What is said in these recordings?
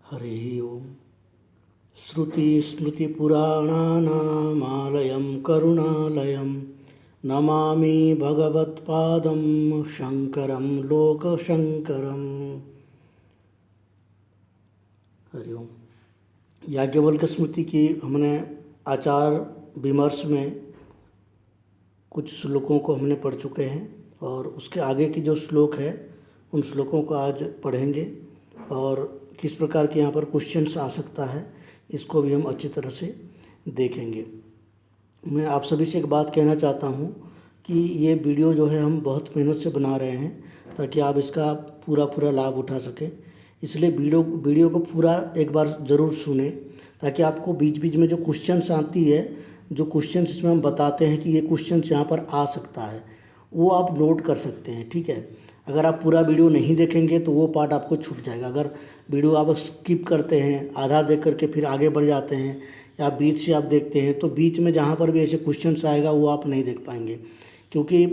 हरि ओम। श्रुतिस्मृतिपुराणानामालयं करुणालयं नमामि भगवत्पादं शंकरं लोकशंकरम्। हरि ओम। याज्ञवल्क्य स्मृति की हमने आचार विमर्श में कुछ श्लोकों को हमने पढ़ चुके हैं और उसके आगे की जो श्लोक है उन श्लोकों को आज पढ़ेंगे और किस प्रकार के यहाँ पर क्वेश्चंस आ सकता है इसको भी हम अच्छी तरह से देखेंगे। मैं आप सभी से एक बात कहना चाहता हूँ कि ये वीडियो जो है हम बहुत मेहनत से बना रहे हैं ताकि आप इसका पूरा लाभ उठा सकें। इसलिए वीडियो को पूरा एक बार ज़रूर सुने ताकि आपको बीच बीच में जो क्वेश्चंस आती है, जो क्वेश्चंस इसमें हम बताते हैं कि ये क्वेश्चंस यहाँ पर आ सकता है, वो आप नोट कर सकते हैं। ठीक है, अगर आप पूरा वीडियो नहीं देखेंगे तो वो पार्ट आपको छूट जाएगा। अगर वीडियो आप स्किप करते हैं, आधा देख करके फिर आगे बढ़ जाते हैं या बीच से आप देखते हैं तो बीच में जहाँ पर भी ऐसे क्वेश्चंस आएगा वो आप नहीं देख पाएंगे। क्योंकि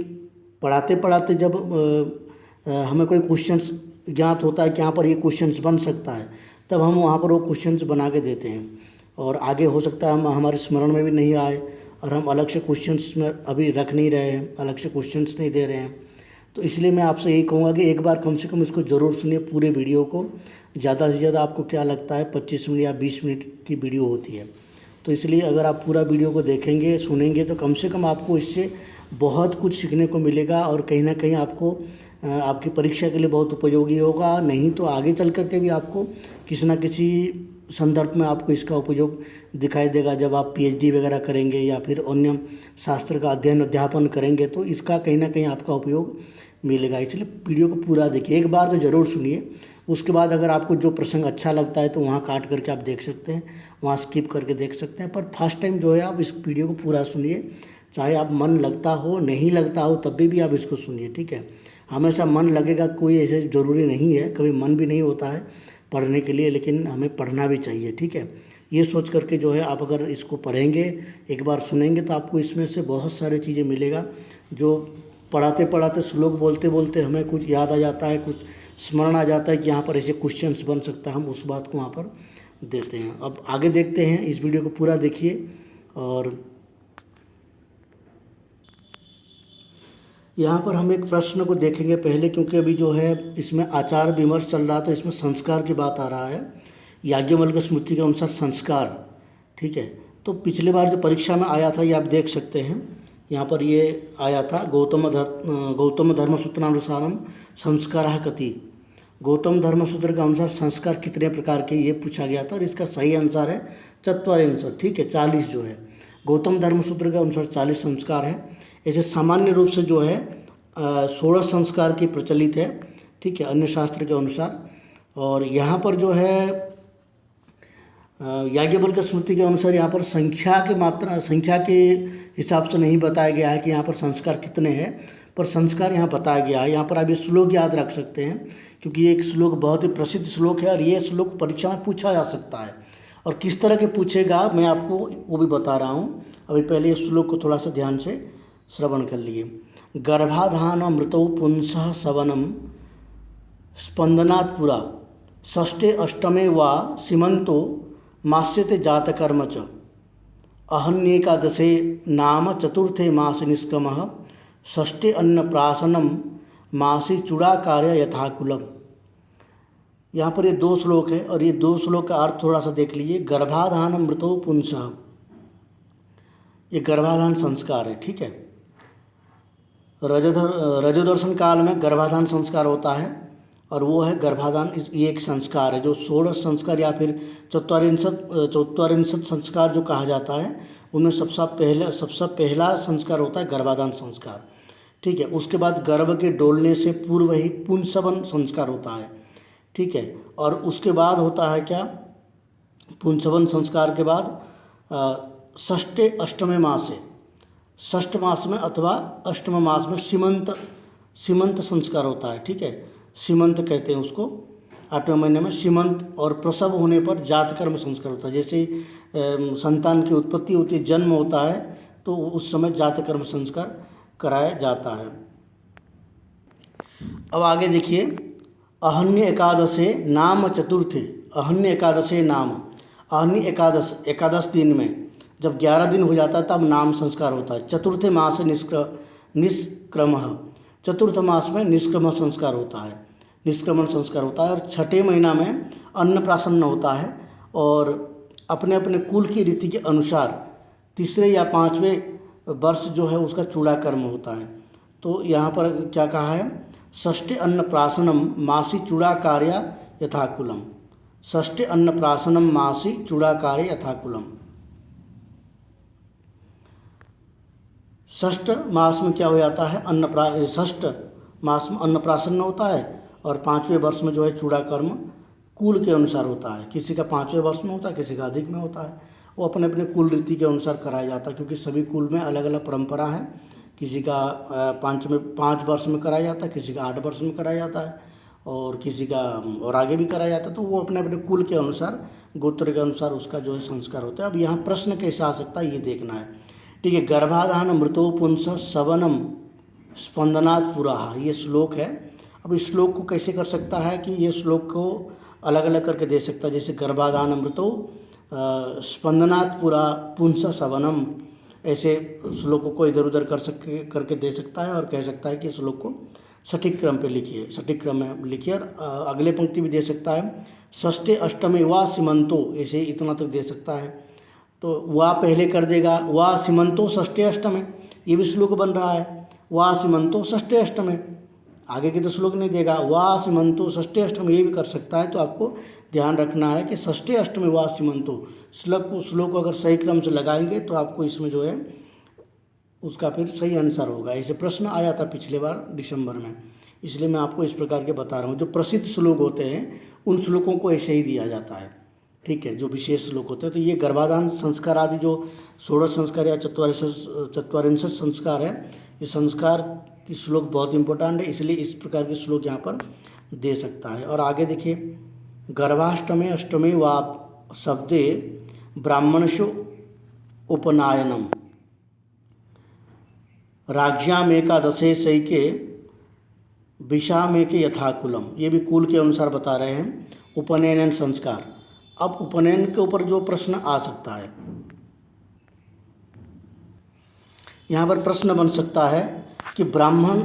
पढ़ाते पढ़ाते जब हमें कोई क्वेश्चंस ज्ञात होता है कि यहाँ पर ये क्वेश्चंस बन सकता है, तब हम वहाँ पर वो क्वेश्चंस बना के देते हैं और आगे हो सकता है हम हमारे स्मरण में भी नहीं आए और हम अलग से क्वेश्चंस में अभी रख नहीं रहे हैं, अलग से क्वेश्चंस नहीं दे रहे हैं। तो इसलिए मैं आपसे यही कहूँगा कि एक बार कम से कम इसको ज़रूर सुनिए, पूरे वीडियो को। ज़्यादा से ज़्यादा आपको क्या लगता है 25 मिनट या 20 मिनट की वीडियो होती है, तो इसलिए अगर आप पूरा वीडियो को देखेंगे सुनेंगे तो कम से कम आपको इससे बहुत कुछ सीखने को मिलेगा और कहीं ना कहीं आपको आपकी परीक्षा के लिए बहुत उपयोगी होगा। नहीं तो आगे चल कर के भी आपको किसी न किसी संदर्भ में आपको इसका उपयोग दिखाई देगा। जब आप पीएचडी वगैरह करेंगे या फिर अन्य शास्त्र का अध्यापन करेंगे तो इसका कहीं ना कहीं आपका उपयोग मिलेगा। इसलिए वीडियो को पूरा देखिए, एक बार तो ज़रूर सुनिए। उसके बाद अगर आपको जो प्रसंग अच्छा लगता है तो वहाँ काट करके आप देख सकते हैं, वहाँ स्किप करके देख सकते हैं। पर फर्स्ट टाइम जो है आप इस वीडियो को पूरा सुनिए, चाहे आप मन लगता हो नहीं लगता हो तब भी आप इसको सुनिए। ठीक है, हमेशा मन लगेगा कोई ऐसे ज़रूरी नहीं है, कभी मन भी नहीं होता है पढ़ने के लिए, लेकिन हमें पढ़ना भी चाहिए। ठीक है, ये सोच करके जो है आप अगर इसको पढ़ेंगे, एक बार सुनेंगे तो आपको इसमें से बहुत सारी चीज़ें मिलेगा। जो पढ़ाते पढ़ाते श्लोक बोलते बोलते हमें कुछ याद आ जाता है, कुछ स्मरण आ जाता है कि यहाँ पर ऐसे क्वेश्चंस बन सकता है, हम उस बात को वहाँ पर देते हैं। अब आगे देखते हैं, इस वीडियो को पूरा देखिए। और यहाँ पर हम एक प्रश्न को देखेंगे पहले, क्योंकि अभी जो है इसमें आचार विमर्श चल रहा था, इसमें संस्कार की बात आ रहा है। याज्ञवल्क्य स्मृति के अनुसार संस्कार। ठीक है, तो पिछले बार जो परीक्षा में आया था ये आप देख सकते हैं, यहाँ पर ये आया था गौतम धर्मसूत्रानुसारम संस्कारः कति। गौतम धर्मसूत्र के अनुसार संस्कार कितने प्रकार के, ये पूछा गया था और इसका सही आंसर है 44। ठीक है, 40 जो है गौतम धर्मसूत्र के अनुसार 40 संस्कार है। ऐसे सामान्य रूप से जो है 16 संस्कार की प्रचलित है। ठीक है, अन्य शास्त्र के अनुसार। और यहाँ पर जो है याज्ञवल्क्य स्मृति के अनुसार यहाँ पर संख्या के हिसाब से नहीं बताया गया है कि यहाँ पर संस्कार कितने हैं, पर संस्कार यहाँ बताया गया है। यहाँ पर आप ये श्लोक याद रख सकते हैं क्योंकि ये एक श्लोक बहुत ही प्रसिद्ध श्लोक है और ये श्लोक परीक्षा में पूछा जा सकता है। और किस तरह के पूछेगा मैं आपको वो भी बता रहा हूँ। अभी पहले इस श्लोक को थोड़ा सा ध्यान से श्रवण कर लिए। गर्भाधान मृतौ पुंसः सवनम स्पंदनात् पुरा षष्ठे अष्टमे वा सीमंतो मास्यते जातकर्म च अहन्येकादशे नाम चतुर्थे मासि निष्क्रमः षष्ठे अन्नप्राशनम मासि चूड़ाकार्य यथाकुलम। यहाँ पर ये 2 श्लोक है और ये 2 श्लोक का अर्थ थोड़ा सा देख लीजिए। गर्भाधान मृतौ पुंसः, ये गर्भाधान संस्कार है। ठीक है, रजोदर्शन काल में गर्भाधान संस्कार होता है और वो है गर्भाधान। ये एक संस्कार है जो 16 संस्कार या फिर 44 संस्कार जो कहा जाता है उनमें सबसे पहला संस्कार होता है गर्भाधान संस्कार। ठीक है, उसके बाद गर्भ के डोलने से पूर्व ही पुंसवन संस्कार होता है। ठीक है, और उसके बाद होता है क्या, पुंसवन संस्कार के बाद षष्ठे अष्टमे मास है, षष्ठ मास में अथवा अष्टम मास में सीमंत संस्कार होता है। ठीक है, सीमंत कहते हैं उसको, 8वें महीने में सीमंत। और प्रसव होने पर जातकर्म संस्कार होता है। जैसे संतान की उत्पत्ति होती है, जन्म होता है, तो उस समय जातकर्म संस्कार कराया जाता है। अब आगे देखिए, अहन्य एकादशे नाम चतुर्थे अहन्य एकादशे नाम, अहन्य एकादश दिन में जब 11 दिन हो जाता है तब नाम संस्कार होता है। चतुर्थे मास निष्क्रमः, चतुर्थ मास में निष्क्रमण संस्कार होता है, निष्क्रमण संस्कार होता है। और छठे महीना में अन्नप्राशन होता है और अपने अपने कुल की रीति के अनुसार तीसरे या पाँचवें वर्ष जो है उसका चूड़ा कर्म होता है। तो यहाँ पर क्या कहा है, षष्ठे अन्नप्राशनम मासी चूड़ा कार्य यथाकुलम, षष्ठे अन्नप्राशनम मासी चूड़ा कार्य यथाकुलम। षष्ठ मास में क्या हो जाता है, षष्ठ मास में अन्नप्राशन होता है और 5वें वर्ष में जो है चूड़ा कर्म कुल के अनुसार होता है। किसी का 5वें वर्ष में होता है, किसी का अधिक में होता है, वो अपने अपने कुल रीति के अनुसार कराया जाता है, क्योंकि सभी कुल में अलग अलग परंपरा है। किसी का 5 वर्ष में कराया जाता है, किसी का 8 वर्ष में कराया जाता है और किसी का और आगे भी कराया जाता है। तो वो अपने अपने कुल के अनुसार, गोत्र के अनुसार उसका जो है संस्कार होता है। अब यहाँ प्रश्न कैसे आ सकता है ये देखना है, ठीक है। गर्भाधान मृतो पुंस सवनम स्पंदनात् पुराः, ये श्लोक है। अब इस श्लोक को कैसे कर सकता है कि ये श्लोक को अलग अलग करके दे सकता है, जैसे गर्भाधान अमृतो स्पंदनात् पुरा पुंस सवनम, ऐसे श्लोकों को इधर उधर करके दे सकता है और कह सकता है कि श्लोक को सटीक क्रम पे लिखिए, सटीक क्रम में लिखिए। और अगले पंक्ति भी दे सकता है, षष्ठे अष्टमे वा सीमंतो, ऐसे इतना तक दे सकता है। तो वा पहले कर देगा, वा सीमंतो षष्ठे अष्टमे, ये भी श्लोक बन रहा है, वा सीमंतो षष्ठे अष्टमे। आगे के तो श्लोक नहीं देगा, वा सीमंतो षष्ठे अष्टमे, ये भी कर सकता है। तो आपको ध्यान रखना है कि षष्ठे अष्टमे वा सीमंतो, श्लोक को अगर सही क्रम से लगाएंगे तो आपको इसमें जो है उसका फिर सही आंसर होगा। ऐसे प्रश्न आया था पिछले बार दिसंबर में, इसलिए मैं आपको इस प्रकार के बता रहा हूँ। जो प्रसिद्ध श्लोक होते हैं उन श्लोकों को ऐसे ही दिया जाता है, ठीक है, जो विशेष श्लोक होते हैं। तो ये गर्भाधान संस्कार आदि जो 16 संस्कार या 44 संस्कार है, ये संस्कार की श्लोक बहुत इंपॉर्टेंट है, इसलिए इस प्रकार के श्लोक यहाँ पर दे सकता है। और आगे देखिए, गर्भाष्टमे अष्टमे वा शब्दे ब्राह्मणशु उपनायनम राज्याम एकादशे सैके विषामे के यथाकुलम, ये भी कुल के अनुसार बता रहे हैं। उपनयन संस्कार, अब उपनयन के ऊपर जो प्रश्न आ सकता है, यहाँ पर प्रश्न बन सकता है कि ब्राह्मण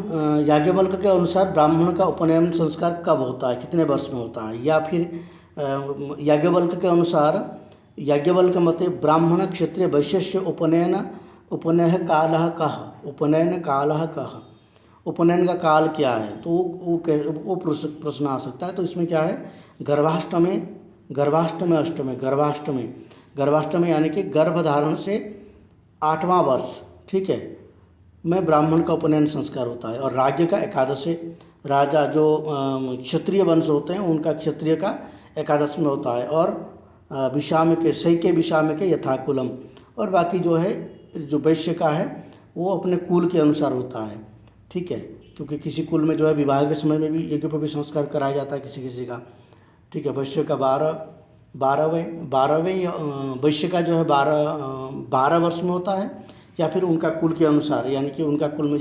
याज्ञवल्क्य के अनुसार ब्राह्मण का उपनयन संस्कार कब होता है, कितने वर्ष में होता है, या फिर याज्ञवल्क्य के अनुसार याज्ञवल्क्य मते ब्राह्मण क्षत्रिय वैश्यस्य उपनयन कालः कः, उपनयन कालः कः, उपनयन का काल क्या है। तो वो प्रश्न आ सकता है। तो इसमें क्या है, गर्भाष्टमे अष्टमे, गर्भाष्टमे यानी कि गर्भधारण से 8वां वर्ष, ठीक है, में ब्राह्मण का उपनयन संस्कार होता है। और राज्य का एकादशे, राजा जो क्षत्रिय वंश होते हैं उनका क्षत्रिय का एकादश में होता है। और विषाम के सैके विषाम के यथाकुलम, और बाकी जो है जो वैश्य का है वो अपने कुल के अनुसार होता है, ठीक है, क्योंकि किसी कुल में जो है विवाह के समय में भी यज्ञ पर भी संस्कार कराया जाता है किसी का, ठीक है। वैश्य का 12वें वैश्य का जो है 12 वर्ष में होता है, या फिर उनका कुल के अनुसार, यानी कि उनका कुल में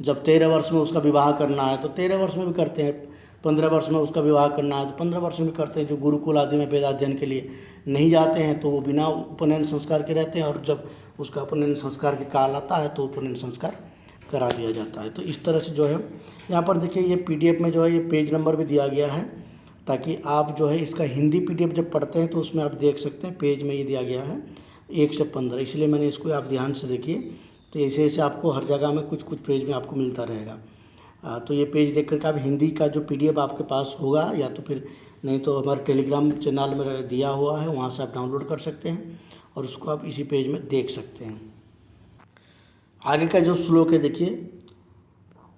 जब 13 वर्ष में उसका विवाह करना है तो 13 वर्ष में भी करते हैं, 15 वर्ष में उसका विवाह करना है तो 15 वर्ष में भी करते हैं। जो गुरुकुल आदि में वेदाध्ययन के लिए नहीं जाते हैं तो वो बिना उपनयन संस्कार के रहते हैं, और जब उसका उपनयन संस्कार के काल आता है तो उपनयन संस्कार करा दिया जाता है। तो इस तरह से जो है यहाँ पर देखिए, ये PDF में जो है ये पेज नंबर भी दिया गया है, ताकि आप जो है इसका हिंदी PDF जब पढ़ते हैं तो उसमें आप देख सकते हैं, पेज में ये दिया गया है 1 से 15, इसलिए मैंने इसको आप ध्यान से देखिए। तो ऐसे ऐसे आपको हर जगह में कुछ पेज में आपको मिलता रहेगा। तो ये पेज देख करके आप हिंदी का जो PDF आपके पास होगा, या तो फिर नहीं तो हमारे टेलीग्राम चैनल में दिया हुआ है, वहाँ से आप डाउनलोड कर सकते हैं और उसको आप इसी पेज में देख सकते हैं। आगे का जो श्लोक है देखिए,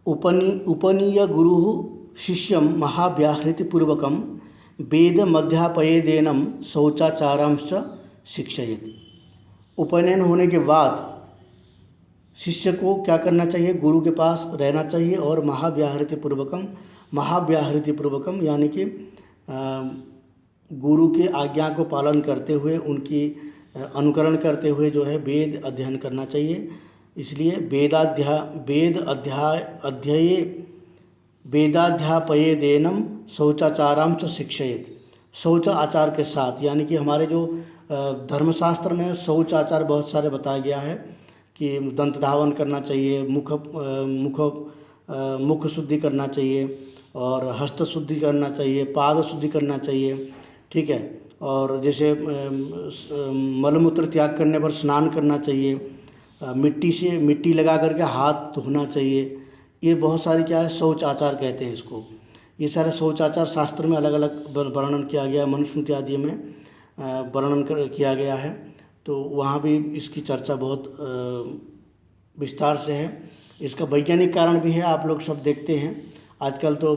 उपनीय गुरु शिष्यम महाव्याहृति पूर्वकम वेद मध्यापयेदेनम शौचाचारांश शिक्षयेत्। उपनयन होने के बाद शिष्य को क्या करना चाहिए, गुरु के पास रहना चाहिए और महाव्याहृति पूर्वकम यानी कि गुरु के आज्ञा को पालन करते हुए, उनकी अनुकरण करते हुए जो है वेद अध्ययन करना चाहिए। इसलिए वेदाध्यापयेदेनम शौचाचारांश शिक्षयेत्, शौच आचार के साथ, यानी कि हमारे जो धर्मशास्त्र में शौच आचार बहुत सारे बताया गया है कि दंत धावन करना चाहिए, मुख शुद्धि करना चाहिए, और हस्त शुद्धि करना चाहिए, पाद शुद्धि करना चाहिए, ठीक है। और जैसे मलमूत्र त्याग करने पर स्नान करना चाहिए, मिट्टी लगा करके हाथ धोना चाहिए। ये बहुत सारी क्या है, शौच आचार कहते हैं इसको। ये सारे शौच आचार शास्त्र में अलग अलग वर्णन किया गया है, मनुस्मृति आदि में वर्णन किया गया है। तो वहाँ भी इसकी चर्चा बहुत विस्तार से है। इसका वैज्ञानिक कारण भी है, आप लोग सब देखते हैं आजकल तो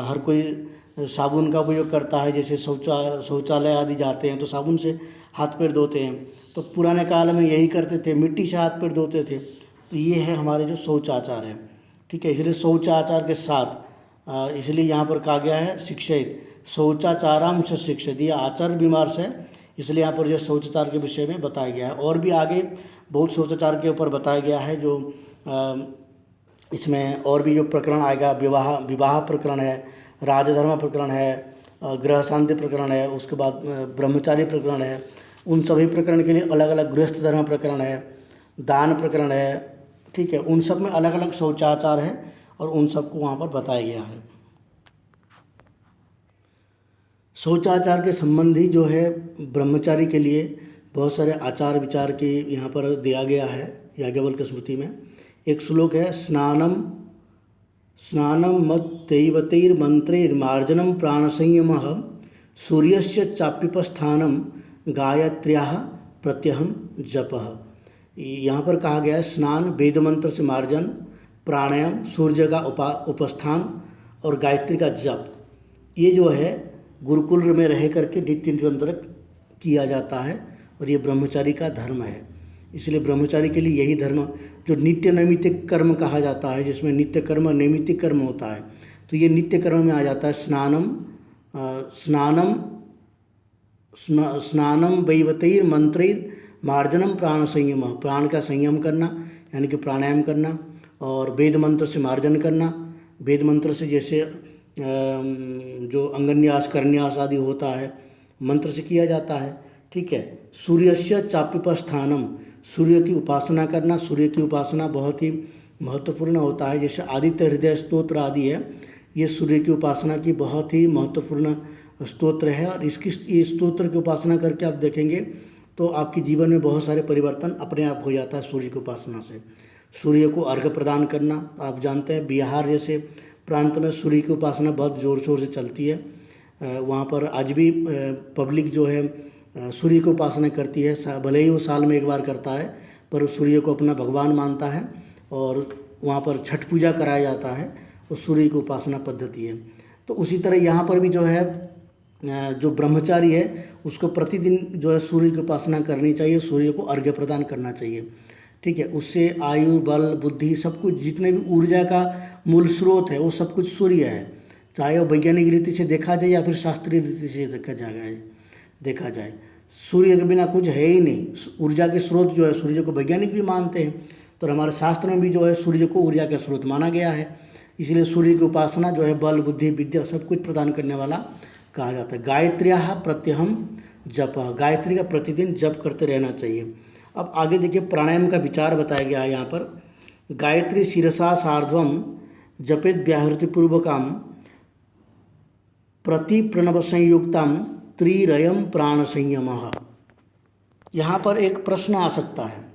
हर कोई साबुन का उपयोग करता है। जैसे शौचालय आदि जाते हैं तो साबुन से हाथ पैर धोते हैं, तो पुराने काल में यही करते थे, मिट्टी से हाथ पैर धोते थे। तो ये है हमारे जो शौच आचार है, ठीक है। इसलिए शौच आचार के साथ इसलिए यहाँ पर कहा गया है शिक्षित शौचाचाराम से शिक्षित, ये आचार विमर्श है, इसलिए यहाँ पर जो शौचाचार के विषय में बताया गया है। और भी आगे बहुत शौचाचार के ऊपर बताया गया है, जो इसमें और भी जो प्रकरण आएगा, विवाह प्रकरण है, राजधर्म प्रकरण है, गृह शांति प्रकरण है, उसके बाद ब्रह्मचारी प्रकरण है। उन सभी प्रकरण के लिए अलग अलग गृहस्थ धर्म प्रकरण है, दान प्रकरण है, ठीक है। उन सब में अलग अलग शौचाचार है और उन सबको वहाँ पर बताया गया है। शौचाचार के संबंधी जो है ब्रह्मचारी के लिए बहुत सारे आचार विचार के यहाँ पर दिया गया है याज्ञवल्क्य स्मृति में। एक श्लोक है, स्नानं मत्तैवतैर्मन्त्रैर्मार्जनं प्राणसंयमः सूर्यस्य चाप्युपस्थानं गायत्र्याः प्रत्यहं जपः। यहाँ पर कहा गया है स्नान, वेद मंत्र से मार्जन, प्राणायाम, सूर्य का उपस्थान और गायत्री का जप, ये जो है गुरुकुल में रह करके नित्य निरंतर किया जाता है और ये ब्रह्मचारी का धर्म है। इसलिए ब्रह्मचारी के लिए यही धर्म जो नित्य नैमित्तिक कर्म कहा जाता है, जिसमें नित्य कर्म नैमित्तिक कर्म होता है, तो ये नित्य कर्म में आ जाता है। स्नानम वैवतैर मंत्रैर मार्जनम प्राण संयम, प्राण का संयम करना यानी कि प्राणायाम करना, और वेद मंत्र से मार्जन करना, वेद मंत्र से जैसे जो अंगन्यास करन्यास आदि होता है मंत्र से किया जाता है, ठीक है। सूर्यस्य चाप्युपस्थानम, सूर्य की उपासना करना, सूर्य की उपासना बहुत ही महत्वपूर्ण होता है। जैसे आदित्य हृदय स्तोत्र आदि है, ये सूर्य की उपासना की बहुत ही महत्वपूर्ण स्तोत्र है। और इस स्तोत्र की उपासना करके आप देखेंगे तो आपके जीवन में बहुत सारे परिवर्तन अपने आप हो जाता है सूर्य की उपासना से। सूर्य को अर्घ्य प्रदान करना, आप जानते हैं बिहार जैसे प्रांत में सूर्य की उपासना बहुत ज़ोर शोर से चलती है। वहाँ पर आज भी पब्लिक जो है सूर्य की उपासना करती है, भले ही वो साल में एक बार करता है, पर सूर्य को अपना भगवान मानता है और वहाँ पर छठ पूजा कराया जाता है, वो सूर्य की उपासना पद्धति है। तो उसी तरह यहाँ पर भी जो है जो ब्रह्मचारी है उसको प्रतिदिन जो है सूर्य की उपासना करनी चाहिए, सूर्य को अर्घ्य प्रदान करना चाहिए, ठीक है। उससे आयु, बल, बुद्धि सब कुछ, जितने भी ऊर्जा का मूल स्रोत है वो सब कुछ सूर्य है, चाहे वो वैज्ञानिक रीति से देखा जाए या फिर शास्त्रीय रीति से देखा जाए। सूर्य के बिना कुछ है ही नहीं। ऊर्जा के स्रोत जो है सूर्य को वैज्ञानिक भी मानते हैं, तो हमारे शास्त्र में भी जो है सूर्य को ऊर्जा का स्रोत माना गया है। इसलिए सूर्य की उपासना जो है बल, बुद्धि, विद्या सब कुछ प्रदान करने वाला कहा जाता है। गायत्र्याः प्रत्यहं जपः, गायत्री का प्रतिदिन जप करते रहना चाहिए। अब आगे देखिए प्राणायाम का विचार बताया गया है यहाँ पर। गायत्री शिरसा सार्धम जपेत व्याहृतिपूर्वकम प्रति प्रणव संयुक्तम त्रिरयम प्राण संयमः। यहाँ पर एक प्रश्न आ सकता है,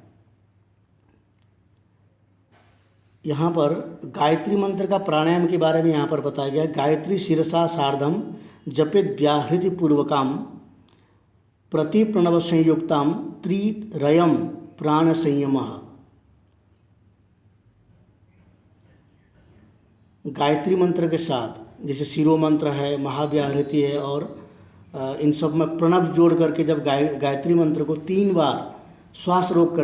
यहाँ पर गायत्री मंत्र का प्राणायाम के बारे में यहाँ पर बताया गया है। गायत्री शिरसा सार्धम जपेत व्याहृतिपूर्वकम प्रति प्रणव संयुक्तम त्रिरयम प्राण संयमः। गायत्री मंत्र के साथ जैसे शिरो मंत्र है, महाव्याहृति है, और इन सब में प्रणव जोड़ करके जब गायत्री मंत्र को 3 बार श्वास रोक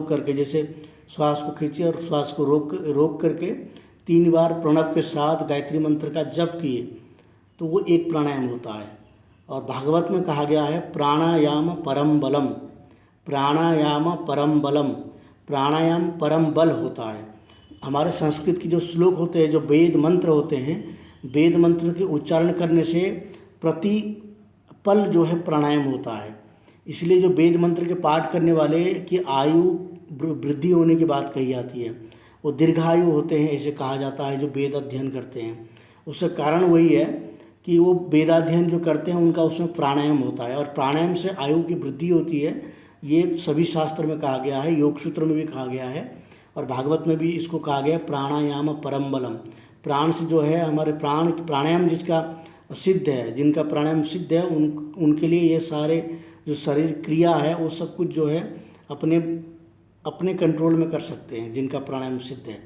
करके जैसे श्वास को खींचे और श्वास को रोक करके 3 बार प्रणव के साथ गायत्री मंत्र का जप किए तो वो एक प्राणायाम होता है। और भागवत में कहा गया है प्राणायाम परम बलम, प्राणायाम परम बलम, प्राणायाम परम बल होता है। हमारे संस्कृत की जो श्लोक होते हैं, जो वेद मंत्र होते हैं, वेद मंत्र के उच्चारण करने से प्रति पल जो है प्राणायाम होता है। इसलिए जो वेद मंत्र के पाठ करने वाले की आयु वृद्धि होने की बात कही जाती है, वो दीर्घायु होते हैं ऐसे कहा जाता है जो वेद अध्ययन करते हैं। उसका कारण वही है कि वो वेदाध्ययन जो करते हैं उनका उसमें प्राणायाम होता है, और प्राणायाम से आयु की वृद्धि होती है। ये सभी शास्त्र में कहा गया है, योग सूत्र में भी कहा गया है, और भागवत में भी इसको कहा गया है प्राणायाम परम बलम। प्राण से जो है हमारे प्राणायाम जिसका सिद्ध है, जिनका प्राणायाम सिद्ध है, उनके लिए ये सारे जो शरीर क्रिया है वो सब कुछ जो है अपने अपने कंट्रोल में कर सकते हैं, जिनका प्राणायाम सिद्ध है।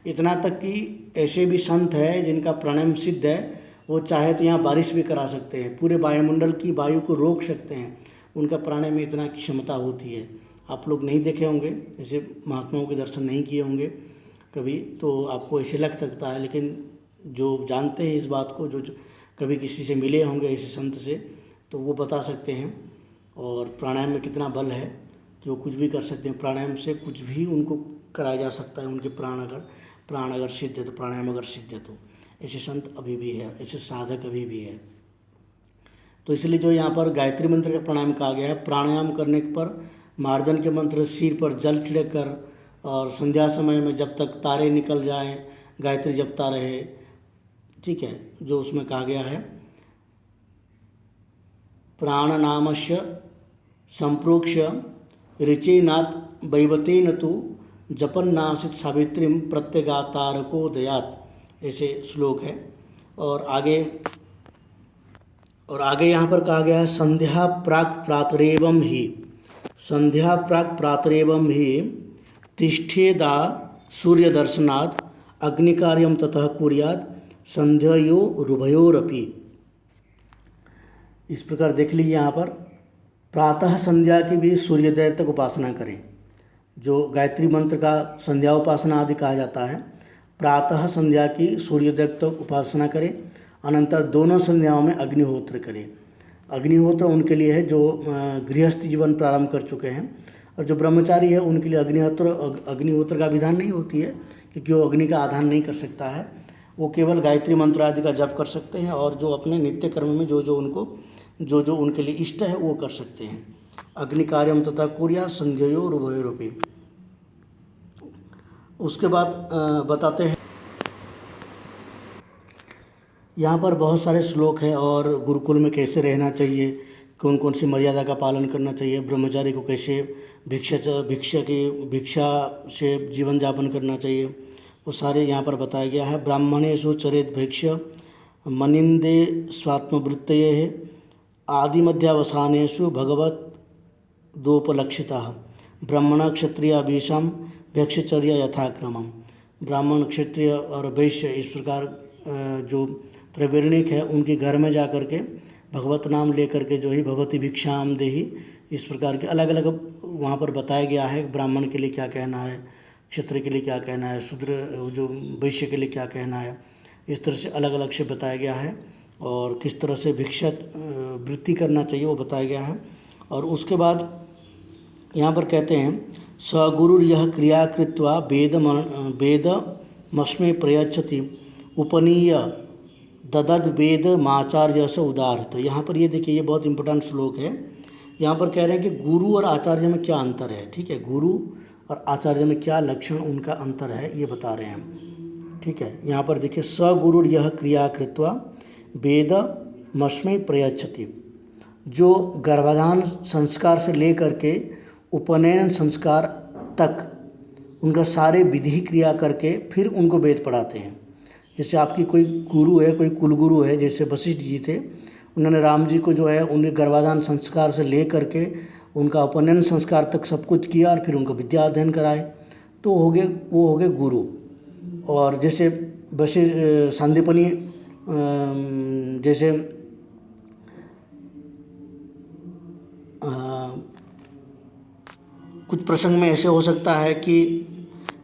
इतना तक कि ऐसे भी संत है जिनका प्राणायाम सिद्ध है, वो चाहे तो यहाँ बारिश भी करा सकते हैं, पूरे वायुमंडल की वायु को रोक सकते हैं, उनका प्राणायाम में इतना क्षमता होती है। आप लोग नहीं देखे होंगे, ऐसे महात्माओं के दर्शन नहीं किए होंगे कभी, तो आपको ऐसे लग सकता है, लेकिन जो जानते हैं इस बात को, जो कभी किसी से मिले होंगे ऐसे संत से, तो वो बता सकते हैं। और प्राणायाम में कितना बल है कि वो कुछ भी कर सकते हैं, प्राणायाम से कुछ भी उनको कराया जा सकता है। उनके प्राण अगर सिद्ध है तो, प्राणायाम अगर सिद्ध है तो, ऐसे संत अभी भी है, ऐसे साधक अभी भी है। तो इसलिए जो यहाँ पर गायत्री मंत्र का प्राणायाम कहा गया है, प्राणायाम करने पर मार्जन के मंत्र सिर पर जल छिड़कर और संध्या समय में जब तक तारे निकल जाएं गायत्री जपता रहे, ठीक है, जो उसमें कहा गया है। प्राणनामस्य संप्रोक्ष्य ऋचेनात् वैवतेन तु जपन्नासित सावित्रीम प्रत्यगातारको दयात, ऐसे श्लोक है। और आगे यहाँ पर कहा गया है संध्या प्राक प्रातरेवम ही तिष्ठेदा सूर्य दर्शनात् अग्निकार्यम ततः कुर्यात् संध्योरुभयोरपि। इस प्रकार देख लीजिए यहाँ पर प्रातः संध्या की भी सूर्योदय तक उपासना करें। जो गायत्री मंत्र का संध्या उपासना आदि कहा जाता है, प्रातः संध्या की सूर्योदय तक उपासना करें, अनंतर दोनों संध्याओं में अग्निहोत्र करें। अग्निहोत्र उनके लिए है जो गृहस्थ जीवन प्रारंभ कर चुके हैं, और जो ब्रह्मचारी है उनके लिए अग्निहोत्र का विधान नहीं होती है, क्योंकि वो अग्नि का आधान नहीं कर सकता है। वो केवल गायत्री मंत्र आदि का जप कर सकते हैं, और जो अपने नित्य कर्म में जो उनके लिए इष्ट है वो कर सकते हैं। अग्नि कार्यम तथा कुर्या संध्योरुभयोरपि। उसके बाद बताते हैं, यहाँ पर बहुत सारे श्लोक हैं, और गुरुकुल में कैसे रहना चाहिए, कौन कौन सी मर्यादा का पालन करना चाहिए, ब्रह्मचारी को कैसे भिक्षा से जीवन यापन करना चाहिए, वो सारे यहाँ पर बताया गया है। ब्राह्मणेषु चरेत भिक्ष्य मनिंदे स्वात्मवृत्तये आदिमध्यावसानेषु भगवदोपलक्षिताः ब्राह्मण क्षत्रियाभीषाम भिक्षचर्या यथाक्रमम। ब्राह्मण, क्षत्रिय और वैश्य इस प्रकार जो त्रिवर्णिक है उनके घर में जा कर के भगवत नाम ले करके जो ही भगवती भिक्षाम देहि, इस प्रकार के अलग अलग वहाँ पर बताया गया है। ब्राह्मण के लिए क्या कहना है, क्षत्रिय के लिए क्या कहना है, शूद्र जो वैश्य के लिए क्या कहना है, इस तरह से अलग अलग से बताया गया है। और किस तरह से भिक्षा वृत्ति करना चाहिए वो बताया गया है। और उसके बाद यहाँ पर कहते हैं सगुरुर् यह क्रिया कृत्वा वेदमस्मै प्रयच्छति उपनीय ददद वेद माचार्य से उदाहरत। यहाँ पर ये देखिए, ये बहुत इंपॉर्टेंट श्लोक है। यहाँ पर कह रहे हैं कि गुरु और आचार्य में क्या अंतर है, ठीक है, गुरु और आचार्य में क्या लक्षण उनका अंतर है ये बता रहे हैं, ठीक है। यहाँ पर देखिए सगुरुर् यह क्रिया कृत्वा वेदमस्मै प्रयच्छति, जो गर्भाधान संस्कार से लेकर के उपनयन संस्कार तक उनका सारे विधि क्रिया करके फिर उनको वेद पढ़ाते हैं। जैसे आपकी कोई गुरु है, कोई कुलगुरु है, जैसे वशिष्ठ जी थे, उन्होंने राम जी को जो है उनके गर्भाधान संस्कार से ले करके उनका उपनयन संस्कार तक सब कुछ किया और फिर उनको विद्या अध्ययन कराए, तो वो हो गए गुरु। और जैसे वशिष्ठ सांदीपनी जैसे कुछ प्रसंग में ऐसे हो सकता है कि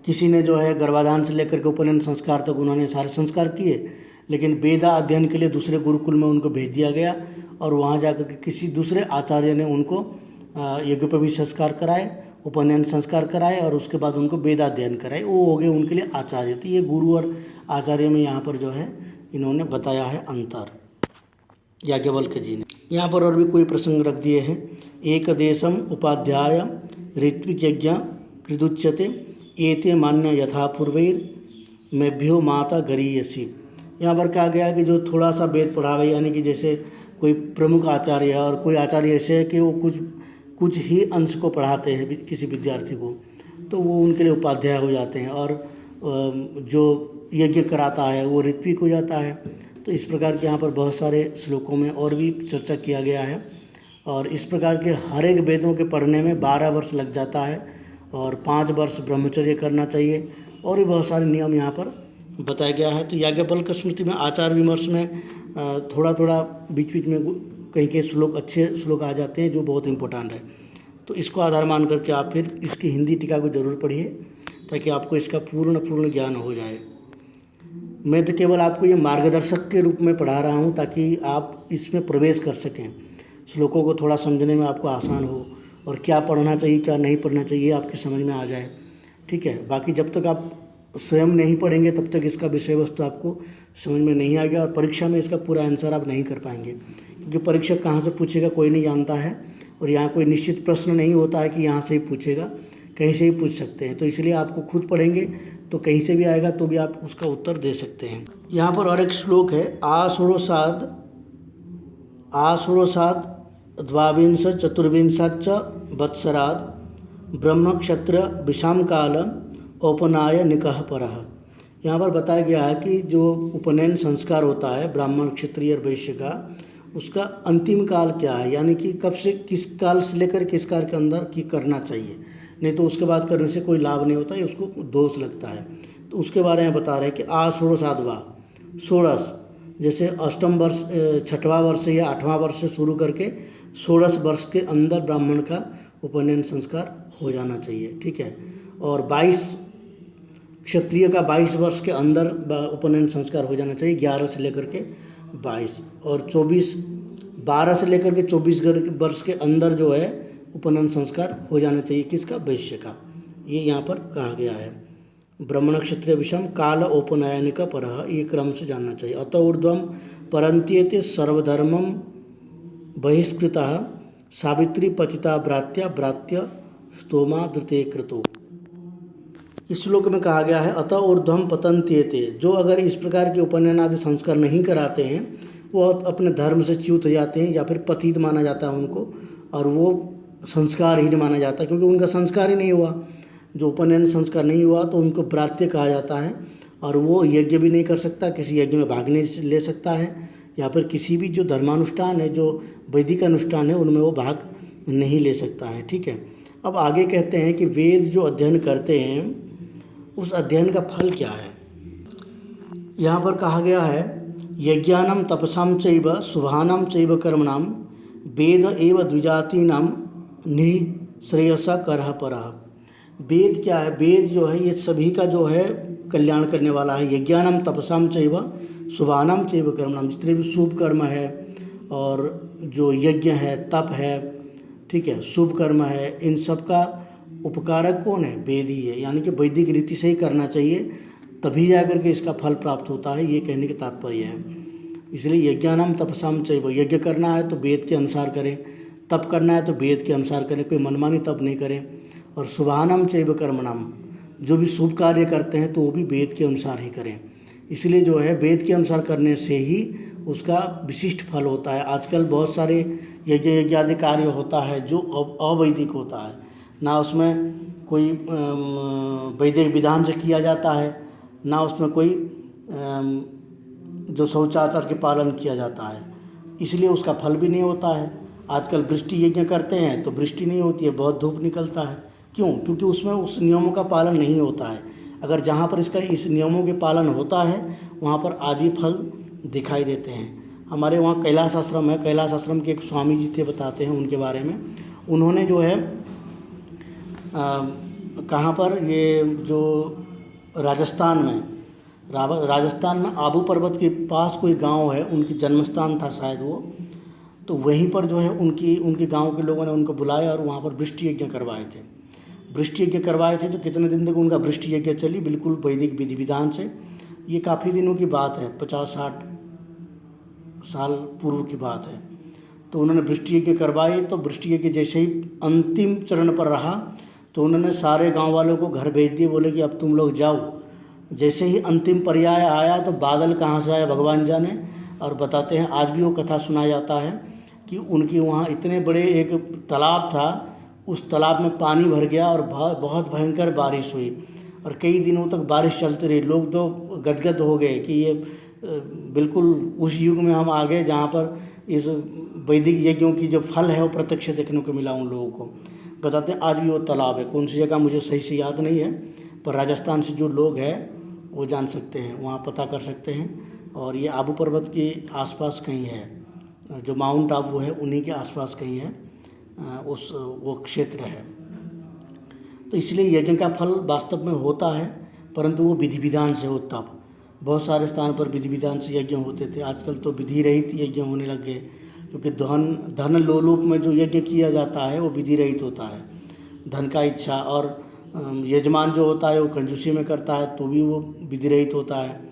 किसी ने जो है गर्भाधान से लेकर के उपनयन संस्कार तक उन्होंने सारे संस्कार किए, लेकिन वेदा अध्ययन के लिए दूसरे गुरुकुल में उनको भेज दिया गया और वहाँ जाकर के किसी दूसरे आचार्य ने उनको यज्ञोपवीत संस्कार कराए, उपनयन संस्कार कराए और उसके बाद उनको वेदाध्ययन कराए, वो हो गए उनके लिए आचार्य। तो ये गुरु और आचार्य में यहाँ पर जो है इन्होंने बताया है अंतर। याज्ञवल्क्य जी ने। यहाँ पर और भी कोई प्रसंग रख दिए हैं। एक देशम उपाध्याय ऋत्विक यज्ञ कृदुच्यते एते मान्य यथा पूर्वैर मेभ्यो माता गरीयसी। यहाँ पर कहा गया कि जो थोड़ा सा वेद पढ़ा हुआ, यानी कि जैसे कोई प्रमुख आचार्य है और कोई आचार्य ऐसे है कि वो कुछ ही अंश को पढ़ाते हैं किसी विद्यार्थी को, तो वो उनके लिए उपाध्याय हो जाते हैं, और जो यज्ञ कराता है वो ऋत्विक हो जाता है। तो इस प्रकार के यहाँ पर बहुत सारे श्लोकों में और भी चर्चा किया गया है। और इस प्रकार के हर एक वेदों के पढ़ने में 12 वर्ष लग जाता है, और 5 वर्ष ब्रह्मचर्य करना चाहिए, और भी बहुत सारे नियम यहाँ पर बताया गया है। तो याज्ञवल्क्य स्मृति में आचार विमर्श में थोड़ा थोड़ा बीच बीच में कहीं के श्लोक, अच्छे श्लोक आ जाते हैं जो बहुत इम्पोर्टेंट है। तो इसको आधार मान करके आप फिर इसकी हिंदी टीका को जरूर पढ़िए, ताकि आपको इसका पूर्ण ज्ञान हो जाए। मैं तो केवल आपको ये मार्गदर्शक के रूप में पढ़ा रहा हूँ, ताकि आप इसमें प्रवेश कर सकें, श्लोकों को थोड़ा समझने में आपको आसान हो, और क्या पढ़ना चाहिए क्या नहीं पढ़ना चाहिए आपकी समझ में आ जाए। ठीक है, बाकी जब तक आप स्वयं नहीं पढ़ेंगे तब तक इसका विषय वस्तु आपको समझ में नहीं आएगा, और परीक्षा में इसका पूरा आंसर आप नहीं कर पाएंगे, क्योंकि परीक्षक कहाँ से पूछेगा कोई नहीं जानता है, और यहाँ कोई निश्चित प्रश्न नहीं होता है कि यहाँ से ही पूछेगा, कहीं से ही पूछ सकते हैं। तो इसलिए आपको खुद पढ़ेंगे तो कहीं से भी आएगा तो भी आप उसका उत्तर दे सकते हैं। यहाँ पर और एक श्लोक है, आषाढ़ोसाद द्वाविंश चतुर्विंशाच्च वत्सराद ब्रह्म क्षत्र विषाम काल औपनाय निकह परः। यहाँ पर बताया गया है कि जो उपनयन संस्कार होता है ब्राह्मण क्षत्रिय और वैश्य का, उसका अंतिम काल क्या है, यानी कि कब से किस काल से लेकर किस काल के अंदर की करना चाहिए, नहीं तो उसके बाद करने से कोई लाभ नहीं होता है, उसको दोष लगता है। तो उसके बारे में बता रहे हैं कि आषाढ़ोसाद्वा, षोड़श, जैसे अष्टम वर्ष, छठवां वर्ष या 8वां वर्ष से शुरू करके 16 वर्ष के अंदर ब्राह्मण का उपनयन संस्कार हो जाना चाहिए। ठीक है, और 22 क्षत्रिय का 22 वर्ष के अंदर उपनयन संस्कार हो जाना चाहिए, 11 से लेकर के 22, और 12 से लेकर के 24 वर्ष के अंदर जो है उपनयन संस्कार हो जाना चाहिए, किसका, वैश्य का। ये यहाँ पर कहा गया है। ब्राह्मण क्षत्रिय विषम काल औपनयनिक परः, ये क्रम से जानना चाहिए। अत ऊर्ध्वम परंत्येते सर्वधर्मम बहिष्कृतः सावित्री पतिता भ्रात्य स्तोमा धृते कृतो। इस श्लोक में कहा गया है अतः ऊर्ध्वम पतन्त्येते, जो अगर इस प्रकार के उपनयन आदि संस्कार नहीं कराते हैं वो अपने धर्म से च्युत हो जाते हैं, या फिर पतित माना जाता है उनको, और वो संस्कारहीन माना जाता है, क्योंकि उनका संस्कार ही नहीं हुआ। जो उपनयन संस्कार नहीं हुआ तो उनको भ्रात्य कहा जाता है, और वो यज्ञ भी नहीं कर सकता, किसी यज्ञ में भाग नहीं ले सकता है, या फिर किसी भी जो धर्मानुष्ठान है, जो वैदिक अनुष्ठान है, उनमें वो भाग नहीं ले सकता है। ठीक है, अब आगे कहते हैं कि वेद जो अध्ययन करते हैं उस अध्ययन का फल क्या है। यहाँ पर कहा गया है यज्ञानम तपसाम चैव शुभानाम चैव कर्मणाम वेद एव द्विजातीनां निःश्रेयसा करः परः। वेद क्या है, वेद जो है ये सभी का जो है कल्याण करने वाला है। यज्ञानम तपसाम चैव शुभानाम चैव कर्मणाम, जितने भी शुभ कर्म है और जो यज्ञ है, तप है, ठीक है, शुभ कर्म है, इन सब का उपकारक कौन है, वेद ही है। यानी कि वैदिक रीति से ही करना चाहिए, तभी जाकर के इसका फल प्राप्त होता है, ये कहने के तात्पर्य है। इसलिए यज्ञानाम तपसाम चैव, यज्ञ करना है तो वेद के अनुसार करें, तप करना है तो वेद के अनुसार करें, कोई मनमानी तप नहीं करें। और शुभानाम चैव कर्मणाम, जो भी शुभ कार्य करते हैं तो वो भी वेद के अनुसार ही करें। इसलिए जो है वेद के अनुसार करने से ही उसका विशिष्ट फल होता है। आजकल बहुत सारे यज्ञ आदि कार्य होता है जो अवैदिक होता है, ना उसमें कोई वैदिक विधान से किया जाता है, ना उसमें कोई जो शौचाचार के पालन किया जाता है, इसलिए उसका फल भी नहीं होता है। आजकल वृष्टि यज्ञ करते हैं तो वृष्टि नहीं होती है, बहुत धूप निकलता है। क्यों? क्योंकि उसमें उस नियमों का पालन नहीं होता है। अगर जहाँ पर इस नियमों के पालन होता है वहाँ पर आदि फल दिखाई देते हैं। हमारे वहाँ कैलाश आश्रम है, कैलाश आश्रम के एक स्वामी जी थे, बताते हैं उनके बारे में। उन्होंने जो है कहाँ पर, ये जो राजस्थान में आबू पर्वत के पास कोई गांव है, उनकी जन्मस्थान था शायद वो, तो वहीं पर जो है उनके गांव के लोगों ने उनको बुलाया और वहाँ पर वृष्टि यज्ञ करवाए थे। तो कितने दिन तक उनका वृष्टि यज्ञ चली, बिल्कुल वैदिक विधि विधान से। ये काफ़ी दिनों की बात है, 50-60 साल पूर्व की बात है। तो उन्होंने वृष्टि यज्ञ करवाए, तो वृष्टि यज्ञ जैसे ही अंतिम चरण पर रहा तो उन्होंने सारे गांव वालों को घर भेज दिए, बोले कि अब तुम लोग जाओ। जैसे ही अंतिम पर्याय आया तो बादल कहाँ से आया भगवान जाने। और बताते हैं, आज भी वो कथा सुनाया जाता है कि उनके वहाँ इतने बड़े एक तालाब था, उस तालाब में पानी भर गया और बहुत भयंकर बारिश हुई और कई दिनों तक बारिश चलती रही। लोग तो गदगद हो गए कि ये बिल्कुल उस युग में हम आ गए जहाँ पर इस वैदिक यज्ञों की जो फल है वो प्रत्यक्ष देखने को मिला उन लोगों को। बताते हैं आज भी वो तालाब है, कौन सी जगह मुझे सही से याद नहीं है, पर राजस्थान से जो लोग हैं वो जान सकते हैं, वहाँ पता कर सकते हैं। और ये आबू पर्वत के आसपास कहीं है, जो माउंट आबू है उन्हीं के आसपास कहीं है, वो क्षेत्र है। तो इसलिए यज्ञ का फल वास्तव में होता है, परंतु वो विधि विधान से हो। तब बहुत सारे स्थान पर विधि विधान से यज्ञ होते थे, आजकल तो विधि रहित यज्ञ होने लग गए, क्योंकि धन लोलुप में जो यज्ञ किया जाता है वो विधि रहित होता है। धन का इच्छा, और यजमान जो होता है वो कंजूसी में करता है तो भी वो विधि रहित होता है।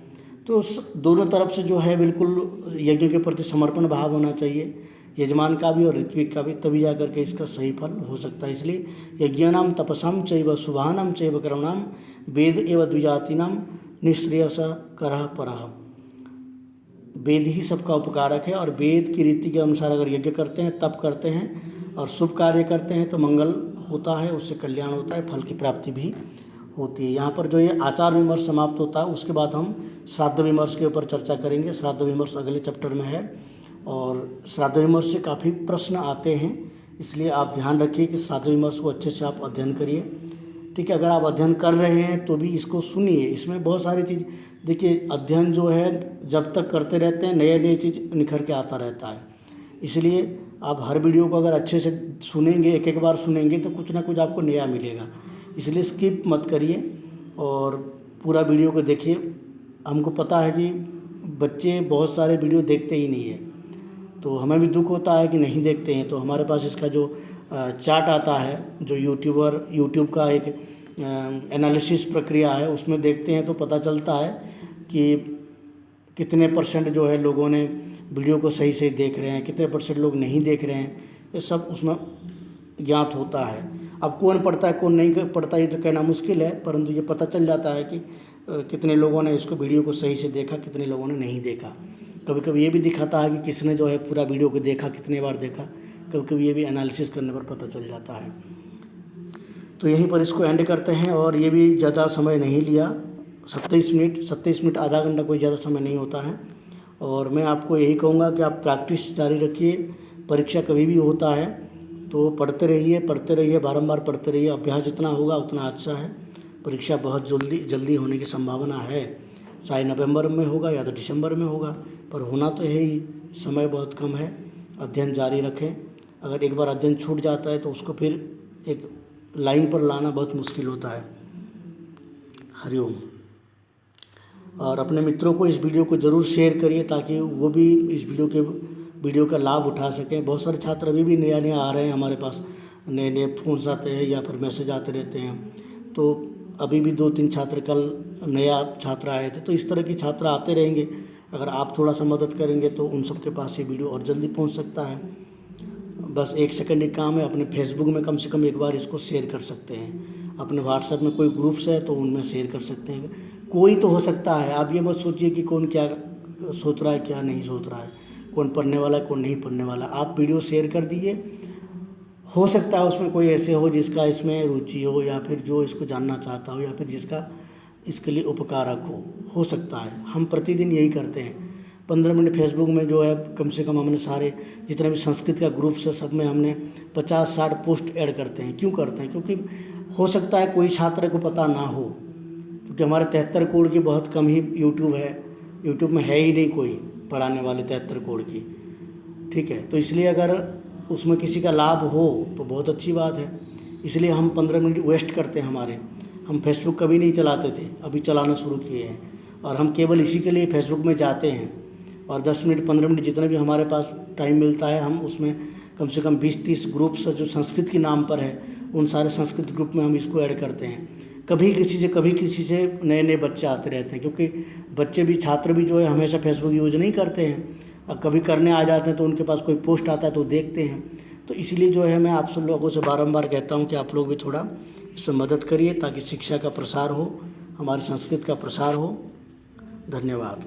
तो दोनों तरफ से जो है बिल्कुल यज्ञ के प्रति समर्पण भाव होना चाहिए, यजमान का भी और ऋत्विक का भी, तभी जा करके इसका सही फल हो सकता है। इसलिए यज्ञानाम तपसाम चैव शुभानाम चैव कर्मणाम वेद एवं द्विजातिनाम निःश्रेयस करः परः। वेद ही सबका उपकारक है और वेद की रीति के अनुसार अगर यज्ञ करते हैं, तप करते हैं और शुभ कार्य करते हैं तो मंगल होता है, उससे कल्याण होता है, फल की प्राप्ति भी होती है। यहाँ पर जो ये आचार विमर्श समाप्त होता है, उसके बाद हम श्राद्ध विमर्श के ऊपर चर्चा करेंगे। श्राद्ध विमर्श अगले चैप्टर में है और श्राद्ध विमर्श से काफ़ी प्रश्न आते हैं, इसलिए आप ध्यान रखिए कि श्राद्ध विमर्श को अच्छे से आप अध्ययन करिए। ठीक है, अगर आप अध्ययन कर रहे हैं तो भी इसको सुनिए, इसमें बहुत सारी चीज़, देखिए अध्ययन जो है जब तक करते रहते हैं नए नए चीज़ निखर के आता रहता है। इसलिए आप हर वीडियो को अगर अच्छे से सुनेंगे, एक एक बार सुनेंगे तो कुछ ना कुछ आपको नया मिलेगा। इसलिए स्किप मत करिए और पूरा वीडियो को देखिए। हमको पता है कि बच्चे बहुत सारे वीडियो देखते ही नहीं है, तो हमें भी दुख होता है कि नहीं देखते हैं। तो हमारे पास इसका जो चार्ट आता है, जो यूट्यूब का एक एनालिसिस प्रक्रिया है, उसमें देखते हैं तो पता चलता है कि कितने % जो है लोगों ने वीडियो को सही से देख रहे हैं, कितने % लोग नहीं देख रहे हैं, ये सब उसमें ज्ञात होता है। अब कौन पढ़ता है कौन नहीं पढ़ता ये तो कहना मुश्किल है, परंतु ये पता चल जाता है कि कितने लोगों ने इसको वीडियो को सही से देखा, कितने लोगों ने नहीं देखा। कभी कभी ये भी दिखाता है कि किसने जो है पूरा वीडियो को देखा, कितने बार देखा, कभी कभी ये भी एनालिसिस करने पर पता चल जाता है। तो यहीं पर इसको एंड करते हैं और ये भी ज़्यादा समय नहीं लिया, 27 मिनट आधा घंटा कोई ज़्यादा समय नहीं होता है। और मैं आपको यही कहूँगा कि आप प्रैक्टिस जारी रखिए। परीक्षा कभी भी होता है तो पढ़ते रहिए, बारंबार पढ़ते रहिए। अभ्यास जितना होगा उतना अच्छा है। परीक्षा बहुत जल्दी होने की संभावना है, चाहे नवंबर में होगा या तो दिसंबर में होगा, पर होना तो है ही, समय बहुत कम है। अध्ययन जारी रखें। अगर एक बार अध्ययन छूट जाता है तो उसको फिर एक लाइन पर लाना बहुत मुश्किल होता है। हरिओम। और अपने मित्रों को इस वीडियो को ज़रूर शेयर करिए ताकि वो भी इस वीडियो का लाभ उठा सकें। बहुत सारे छात्र अभी भी नया आ रहे हैं हमारे पास, नए फ़ोन्स आते हैं या फिर मैसेज आते रहते हैं। तो अभी भी 2-3 छात्र कल नया छात्र आए थे, तो इस तरह की छात्र आते रहेंगे। अगर आप थोड़ा सा मदद करेंगे तो उन सब के पास ये वीडियो और जल्दी पहुंच सकता है। बस 1 सेकंड ही काम है। अपने फेसबुक में कम से कम एक बार इसको शेयर कर सकते हैं। अपने व्हाट्सएप में कोई ग्रुप्स है तो उनमें शेयर कर सकते हैं। कोई तो हो सकता है, आप ये मत सोचिए कि कौन क्या सोच रहा है क्या नहीं सोच रहा है, कौन पढ़ने वाला है कौन नहीं पढ़ने वाला। आप वीडियो शेयर कर दीजिए, हो सकता है उसमें कोई ऐसे हो जिसका इसमें रुचि हो या फिर जो इसको जानना चाहता हो या फिर जिसका इसके लिए उपकारक हो सकता है। हम प्रतिदिन यही करते हैं। 15 मिनट फेसबुक में जो है कम से कम हमने सारे जितने भी संस्कृत का ग्रुप्स है सब में हमने 50-60 पोस्ट ऐड करते हैं। क्यों करते हैं? क्योंकि हो सकता है कोई छात्र को पता ना हो, क्योंकि हमारे 73 कोड की बहुत कम ही यूट्यूब है, यूट्यूब में है ही नहीं कोई पढ़ाने वाले 73 कोड की। ठीक है, तो इसलिए अगर उसमें किसी का लाभ हो तो बहुत अच्छी बात है। इसलिए हम 15 मिनट वेस्ट करते हैं हमारे। हम फेसबुक कभी नहीं चलाते थे, अभी चलाना शुरू किए हैं और हम केवल इसी के लिए फेसबुक में जाते हैं। और 10 मिनट 15 मिनट जितना भी हमारे पास टाइम मिलता है हम उसमें कम से कम 20-30 ग्रुप्स जो संस्कृत के नाम पर है उन सारे संस्कृत ग्रुप में हम इसको ऐड करते हैं। कभी किसी से नए बच्चे आते रहते हैं, क्योंकि बच्चे भी छात्र भी जो है हमेशा फेसबुक यूज नहीं करते हैं। कभी करने आ जाते हैं तो उनके पास कोई पोस्ट आता है तो देखते हैं। तो इसलिए जो है मैं आप सब लोगों से बारंबार कहता हूँ कि आप लोग भी थोड़ा इसमें मदद करिए ताकि शिक्षा का प्रसार हो, हमारी संस्कृति का प्रसार हो। धन्यवाद।